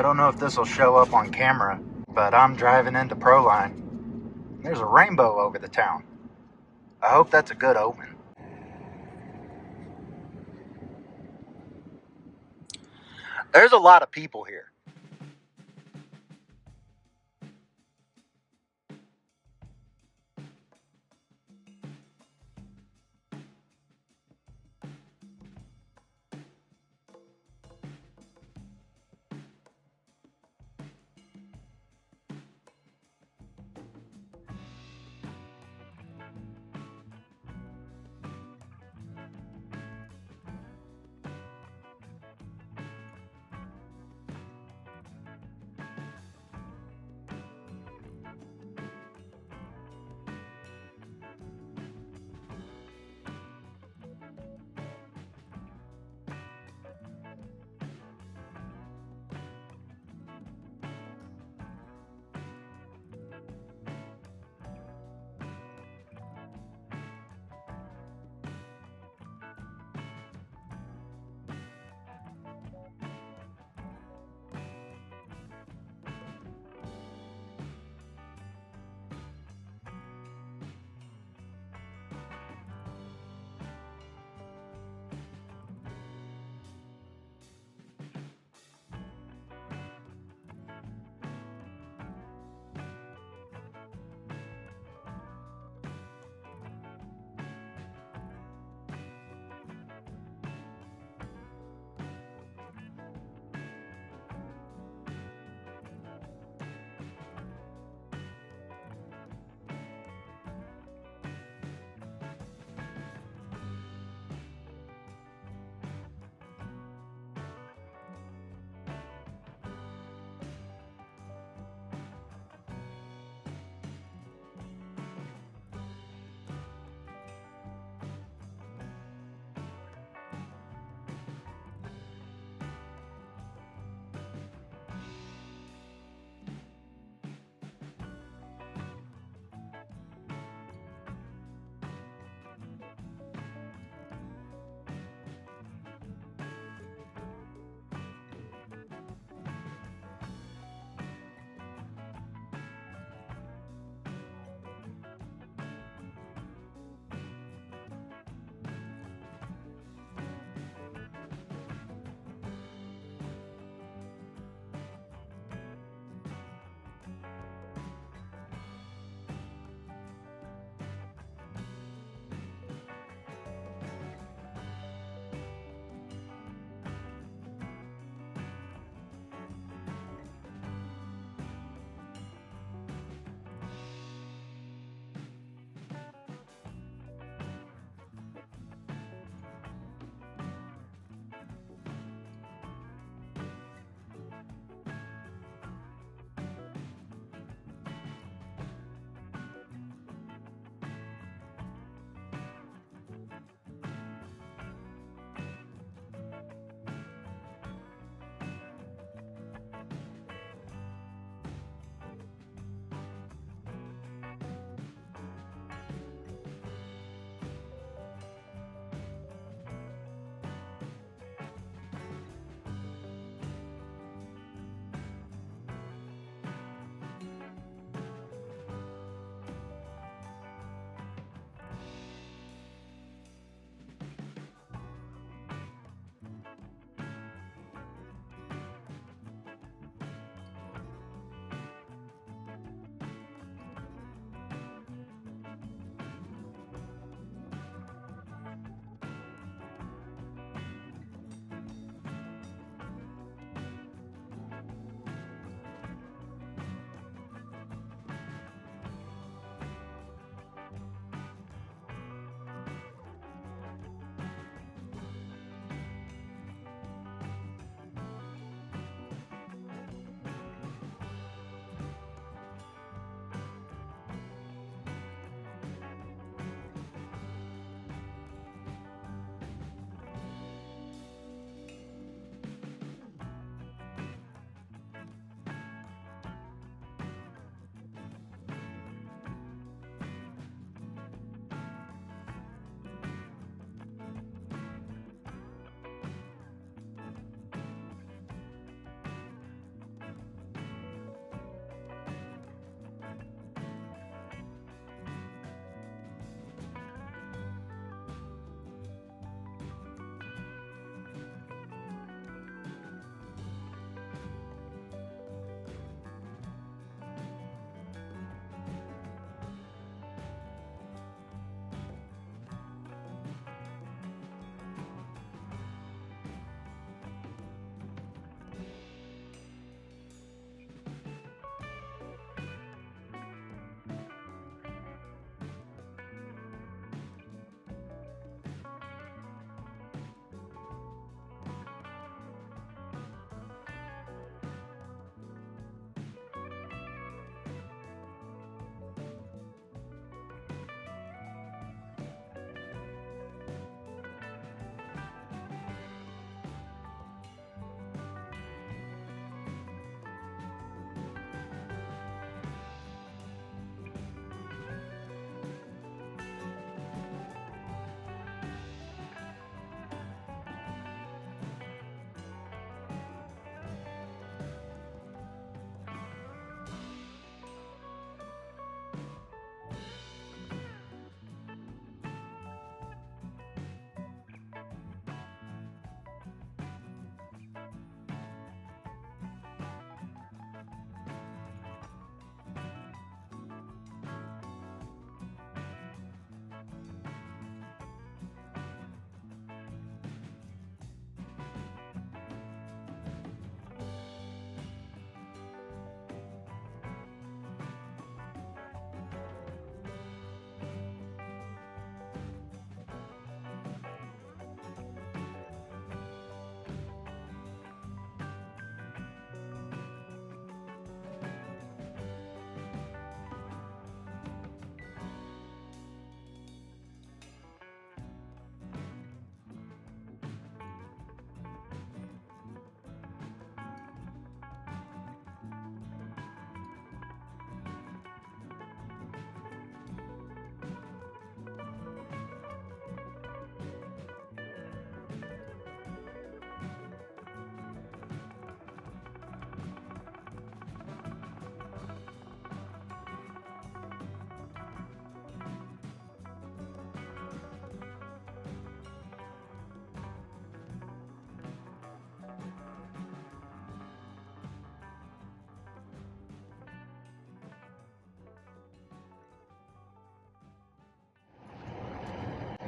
I don't know if this will show up on camera, but I'm driving into Proline. There's a rainbow over the town. I hope that's a good omen. There's a lot of people here.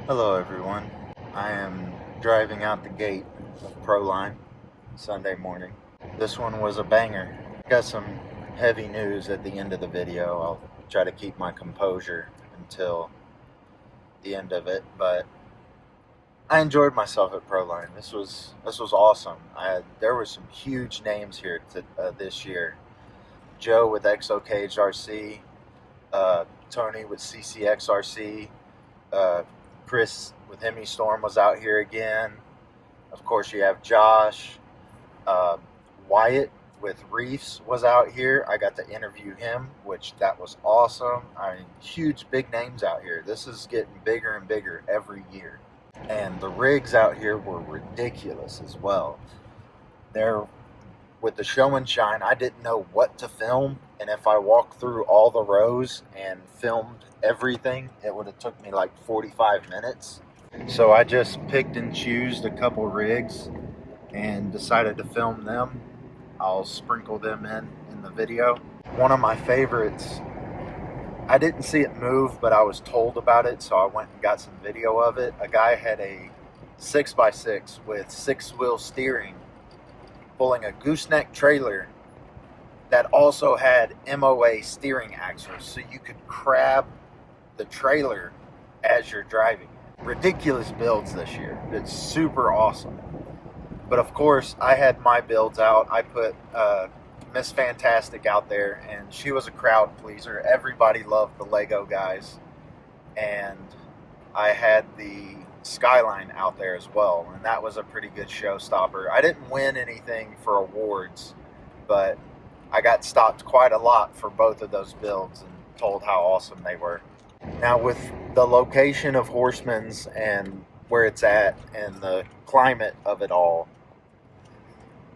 Hello everyone. I am driving out the gate of Proline Sunday morning. This one was a banger. Got some heavy news at the end of the video. I'll try to keep my composure until the end of it, but I enjoyed myself at Proline. This was awesome. There were some huge names here this year. Joe with Exo Cage RC, Tony with CCX RC, Chris with Hemi Storm was out here again. Of course, you have Josh. Wyatt with Reefs was out here. I got to interview him, which that was awesome. I mean, huge, big names out here. This is getting bigger and bigger every year. And the rigs out here were ridiculous as well. They're with the show and shine. I didn't know what to film, and if I walked through all the rows and filmed everything, it would have took me like 45 minutes. So I just picked and chose a couple rigs and decided to film them. I'll sprinkle them in the video. One of my favorites, I didn't see it move, but I was told about it, so I went and got some video of it. A guy had a 6x6 with 6-wheel steering, pulling a gooseneck trailer that also had MOA steering axles, so you could crab the trailer as you're driving. Ridiculous builds this year. It's super awesome. But of course, I had my builds out. I put Miss Fantastic out there, and she was a crowd pleaser. Everybody loved the Lego guys. And I had the Skyline out there as well, and that was a pretty good showstopper. I didn't win anything for awards, but I got stopped quite a lot for both of those builds and told how awesome they were. Now, with the location of Horseman's and where it's at and the climate of it all,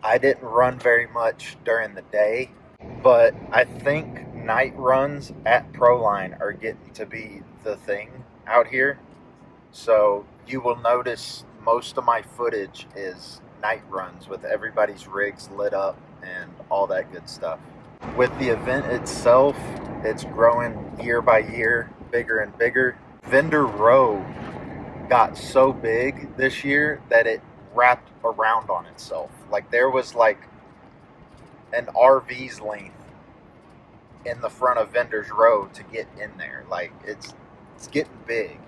I didn't run very much during the day, but I think night runs at Proline are getting to be the thing out here. So you will notice most of my footage is night runs with everybody's rigs lit up and all that good stuff. With the event itself, it's growing year by year, bigger and bigger. Vendor Row got so big this year that it wrapped around on itself. Like there was like an RV's length in the front of Vendor's Row to get in there. Like it's getting big.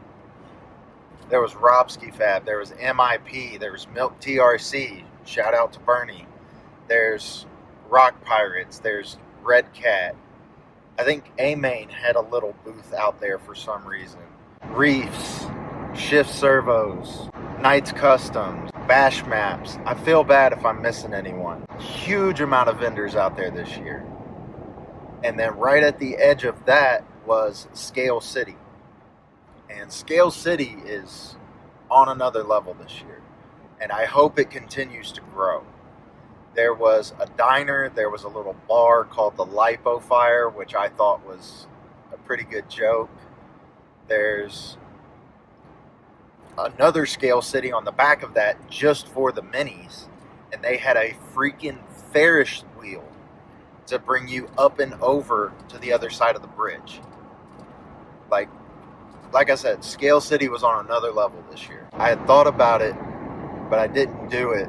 There was Robski Fab, there was MIP, there was Milk TRC, shout out to Bernie. There's Rock Pirates, there's Red Cat. I think A-Main had a little booth out there for some reason. Reefs, Shift Servos, Knights Customs, Bash Maps. I feel bad if I'm missing anyone. Huge amount of vendors out there this year. And then right at the edge of that was Scale City. And Scale City is on another level this year. And I hope it continues to grow. There was a diner, there was a little bar called the Lipo Fire, which I thought was a pretty good joke. There's another Scale City on the back of that just for the minis. And they had a freaking Ferris wheel to bring you up and over to the other side of the bridge. Like I said, Scale City was on another level this year. I had thought about it, but I didn't do it.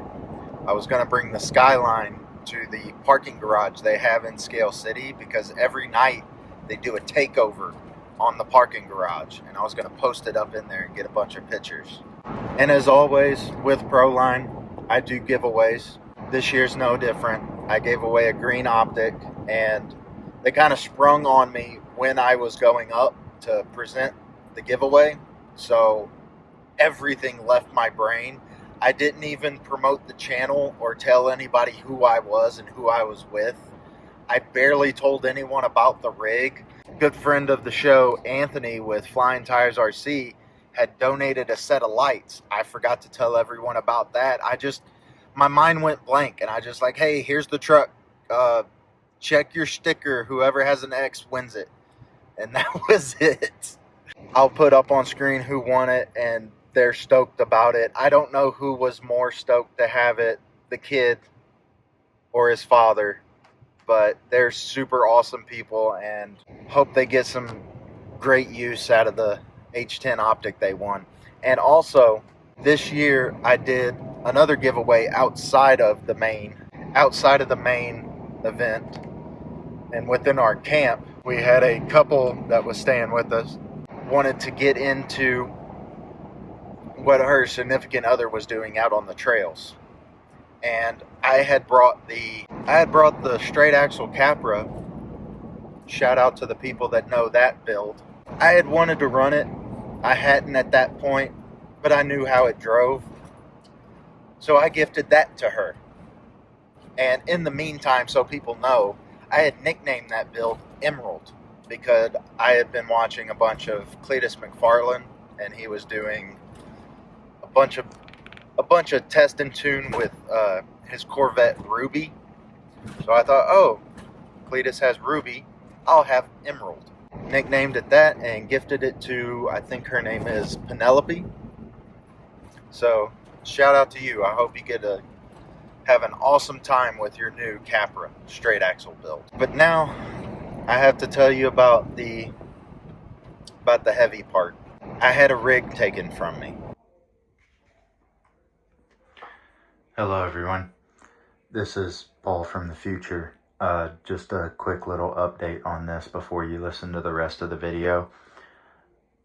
I was going to bring the Skyline to the parking garage they have in Scale City because every night they do a takeover on the parking garage, and I was going to post it up in there and get a bunch of pictures. And as always with Proline, I do giveaways. This year's no different. I gave away a green optic, and they kind of sprung on me when I was going up to present the giveaway, so everything left my brain. I didn't even promote the channel or tell anybody who I was and who I was with. I barely told anyone about the rig. Good friend of the show, Anthony with Flying Tires RC, had donated a set of lights. I forgot to tell everyone about that. My mind went blank, and I just like, hey, here's the truck. Check your sticker. Whoever has an X wins it. And that was it. I'll put up on screen who won it, and they're stoked about it. I don't know who was more stoked to have it, the kid or his father, but they're super awesome people, and hope they get some great use out of the H10 optic they won. And also, this year I did another giveaway outside of the main event. And within our camp, we had a couple that was staying with us, wanted to get into what her significant other was doing out on the trails. And I had brought the straight axle Capra. Shout out to the people that know that build. I had wanted to run it. I hadn't at that point, but I knew how it drove. So I gifted that to her. And in the meantime, so people know, I had nicknamed that build Emerald because I had been watching a bunch of Cletus McFarlane, and he was doing a bunch of test and tune with his Corvette Ruby. So I thought, oh, Cletus has Ruby, I'll have Emerald. Nicknamed it that and gifted it to, I think her name is Penelope. So shout out to you. I hope you get to have an awesome time with your new Capra straight axle build. But now I have to tell you about the heavy part. I had a rig taken from me. Hello everyone. This is Paul from the future. Just a quick little update on this before you listen to the rest of the video.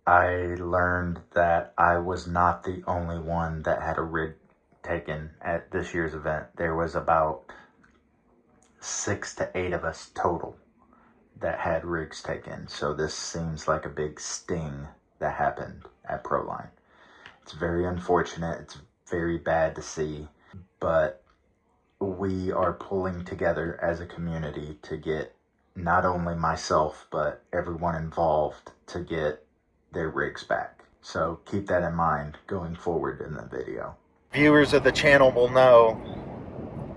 I learned that I was not the only one that had a rig taken at this year's event. There was about 6 to 8 of us total that had rigs taken. So this seems like a big sting that happened at Proline. It's very unfortunate. It's very bad to see, but we are pulling together as a community to get not only myself, but everyone involved to get their rigs back. So keep that in mind going forward in the video. Viewers of the channel will know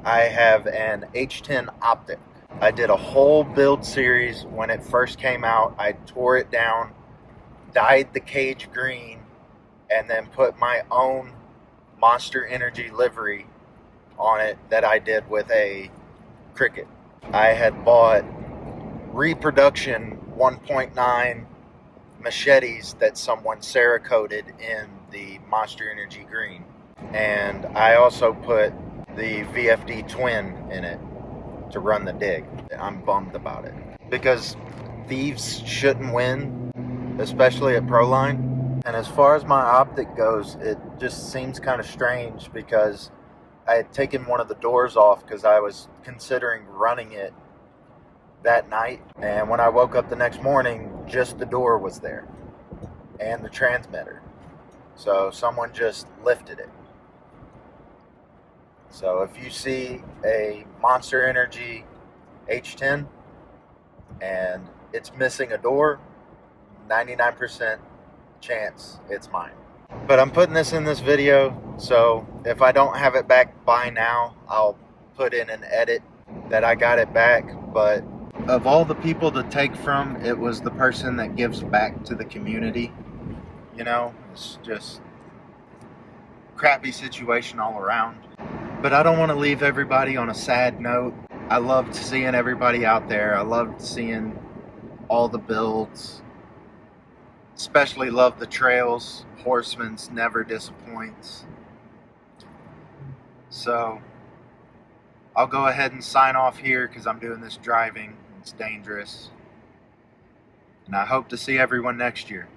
I have an H10 optic. I did a whole build series when it first came out. I tore it down, dyed the cage green, and then put my own Monster Energy livery on it that I did with a Cricket. I had bought reproduction 1.9 machetes that someone Cerakoted in the Monster Energy green. And I also put the VFD twin in it to run the dig. I'm bummed about it because thieves shouldn't win, especially at Proline. And as far as my optic goes, it just seems kind of strange because I had taken one of the doors off because I was considering running it that night. And when I woke up the next morning, just the door was there and the transmitter. So someone just lifted it. So if you see a Monster Energy H10 and it's missing a door, 99% chance it's mine. But I'm putting this in this video, so if I don't have it back by now, I'll put in an edit that I got it back. But of all the people to take from, it was the person that gives back to the community. You know, it's just crappy situation all around. But I don't want to leave everybody on a sad note. I loved seeing everybody out there. I loved seeing all the builds. Especially love the trails. Horseman's never disappoints. So I'll go ahead and sign off here because I'm doing this driving. It's dangerous. And I hope to see everyone next year.